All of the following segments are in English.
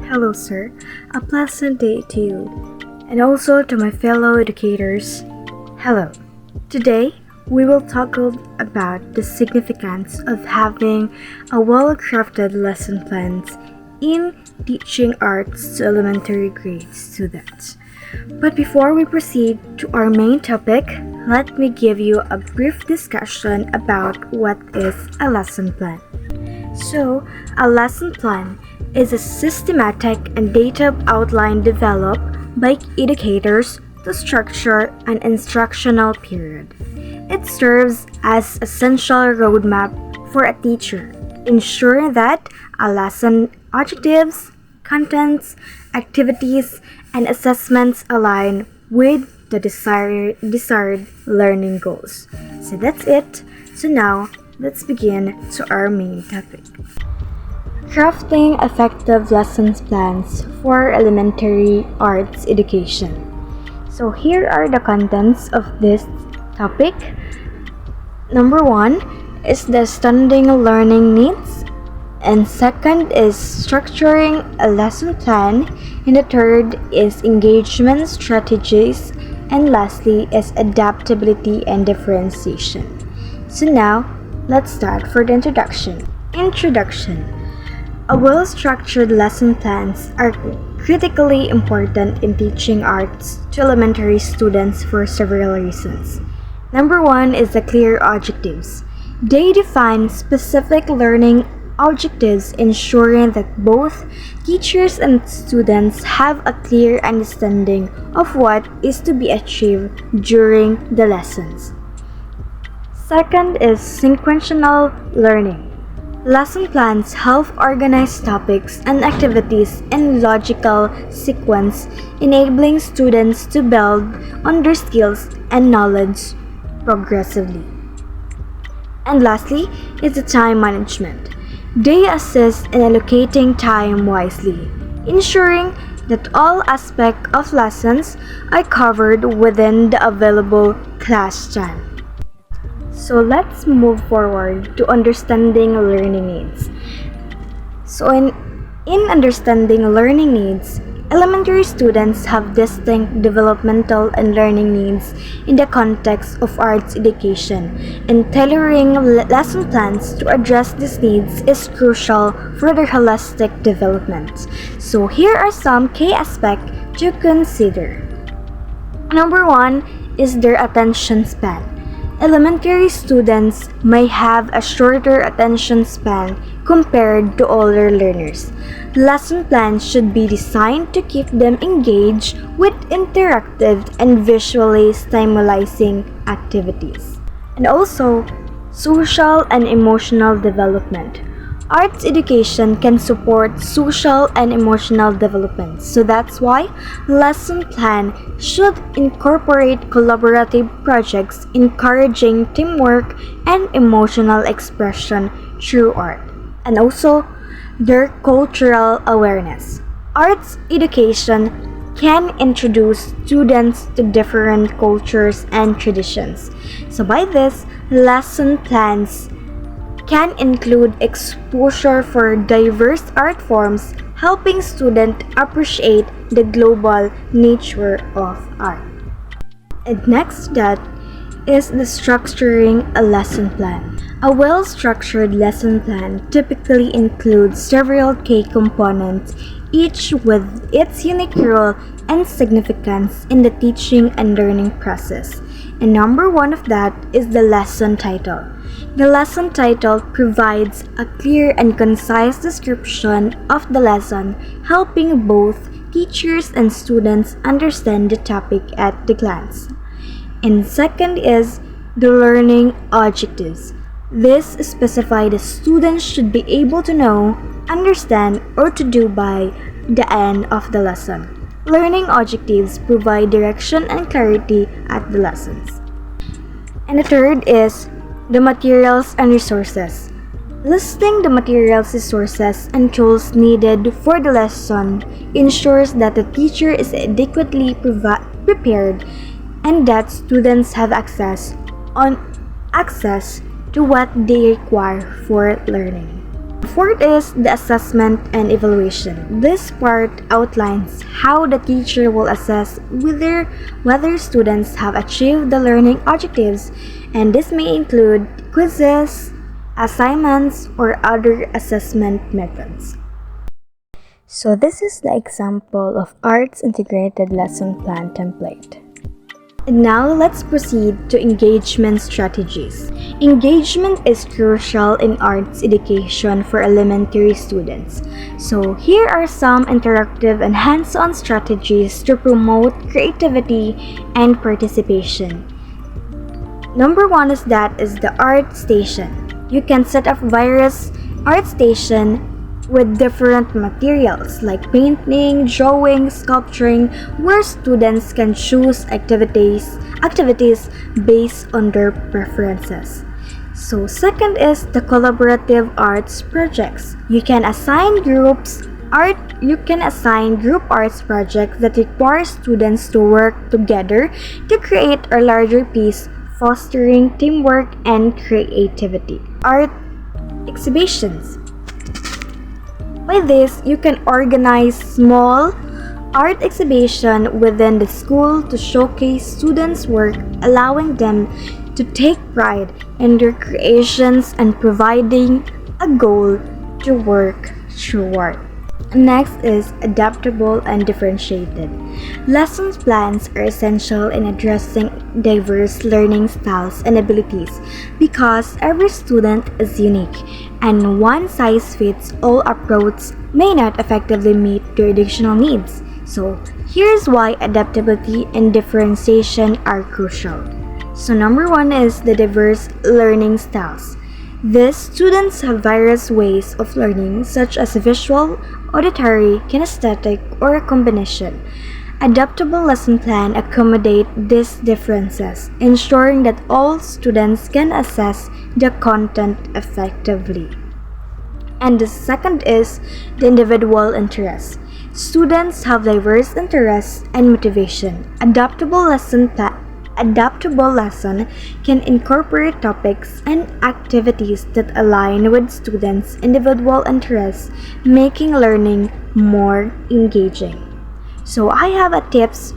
Hello, sir. A pleasant day to you, and also to my fellow educators. Hello. Today, we will talk about the significance of having a well-crafted lesson plans in teaching arts to elementary grade students. But before we proceed to our main topic, let me give you a brief discussion about what is a lesson plan. So, a lesson plan is a systematic and detailed outline developed by educators to structure an instructional period. It serves as essential roadmap for a teacher, ensuring that a lesson objectives, contents, activities, and assessments align with the desired learning goals. So that's it. So now, let's begin to our main topic. Crafting effective lessons plans for elementary arts education. So here are the contents of this topic. Number 1 is the standing learning needs, and second is structuring a lesson plan, and the third is engagement strategies, and lastly is adaptability and differentiation. So now, let's start for the introduction. Introduction. A well-structured lesson plans are critically important in teaching arts to elementary students for several reasons. Number 1 is the clear objectives. They define specific learning objectives, ensuring that both teachers and students have a clear understanding of what is to be achieved during the lessons. Second is sequential learning. Lesson plans help organize topics and activities in logical sequence, enabling students to build on their skills and knowledge progressively. And lastly is the time management. They assist in allocating time wisely, ensuring that all aspects of lessons are covered within the available class time. So let's move forward to understanding learning needs. So in understanding learning needs, elementary students have distinct developmental and learning needs in the context of arts education, and tailoring lesson plans to address these needs is crucial for their holistic development. So here are some key aspects to consider. Number 1 is their attention span. Elementary students may have a shorter attention span compared to older learners. Lesson plans should be designed to keep them engaged with interactive and visually stimulating activities. And also, social and emotional development. Arts education can support social and emotional development, so that's why lesson plan should incorporate collaborative projects encouraging teamwork and emotional expression through art. And also, their cultural awareness. Arts education can introduce students to different cultures and traditions. So by this, lesson plans can include exposure for diverse art forms, helping students appreciate the global nature of art. And next that is the structuring a lesson plan. A well-structured lesson plan typically includes several key components, each with its unique role and significance in the teaching and learning process. And number 1 of that is the lesson title. The lesson title provides a clear and concise description of the lesson, helping both teachers and students understand the topic at a glance. And second is the learning objectives. This specifies the students should be able to know, understand, or to do by the end of the lesson. Learning objectives provide direction and clarity at the lessons. And the third is the materials and resources. Listing the materials, resources, and tools needed for the lesson ensures that the teacher is adequately prepared and that students have access to what they require for learning. Fourth is the assessment and evaluation. This part outlines how the teacher will assess whether students have achieved the learning objectives, and this may include quizzes, assignments, or other assessment methods. So this is the example of ART's integrated lesson plan template. And now let's proceed to engagement strategies. Engagement is crucial in arts education for elementary students. So here are some interactive and hands-on strategies to promote creativity and participation. Number one is the art station. You can set up various art station with different materials like painting, drawing, sculpturing, where students can choose activities based on their preferences. So second is the collaborative arts projects. You can assign group arts projects that require students to work together to create a larger piece, fostering teamwork and creativity. Art exhibitions. By this, you can organize small art exhibition within the school to showcase students' work, allowing them to take pride in their creations and providing a goal to work toward. Next is adaptable and differentiated. Lesson plans are essential in addressing diverse learning styles and abilities because every student is unique and one-size-fits-all approach may not effectively meet their additional needs. So here's why adaptability and differentiation are crucial. So number one is the diverse learning styles. These students have various ways of learning such as visual, auditory, kinesthetic, or a combination. Adaptable lesson plan accommodate these differences, ensuring that all students can access the content effectively. And the second is the individual interests. Students have diverse interests and motivation. Adaptable lesson can incorporate topics and activities that align with students' individual interests, making learning more engaging. So I have a tips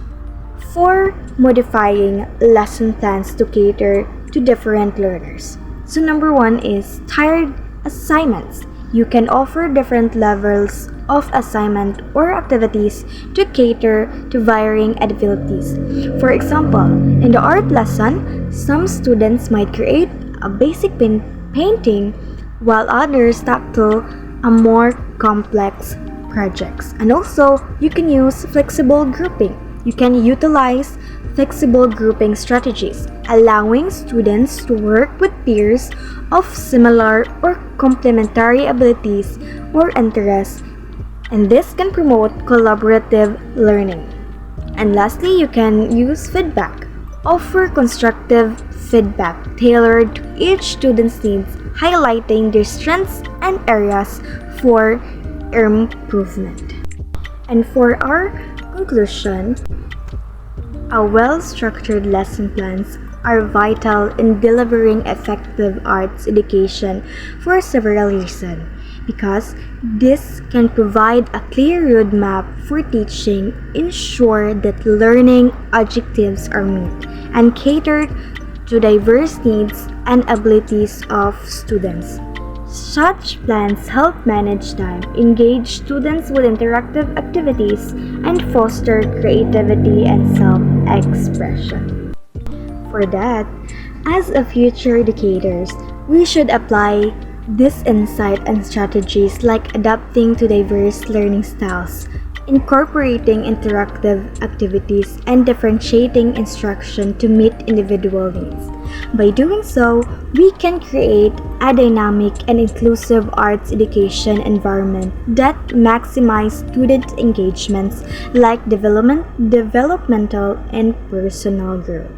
for modifying lesson plans to cater to different learners. So number one is tiered assignments. You can offer different levels of assignment or activities to cater to varying abilities. For example, in the art lesson, some students might create a basic painting while others tackle a more complex projects. And also, you can use flexible grouping. You can utilize flexible grouping strategies, allowing students to work with peers of similar or complementary abilities or interests, and this can promote collaborative learning. And lastly, you can use feedback. Offer constructive feedback tailored to each student's needs, highlighting their strengths and areas for improvement. And for our conclusion, well-structured lesson plans are vital in delivering effective arts education for several reasons, because this can provide a clear roadmap for teaching, ensure that learning objectives are met, and cater to diverse needs and abilities of students. Such plans help manage time, engage students with interactive activities, and foster creativity and self-expression. For that, as a future educators, we should apply this insight and strategies like adapting to diverse learning styles, incorporating interactive activities, and differentiating instruction to meet individual needs. By doing so, we can create a dynamic and inclusive arts education environment that maximizes student engagements like developmental and personal growth.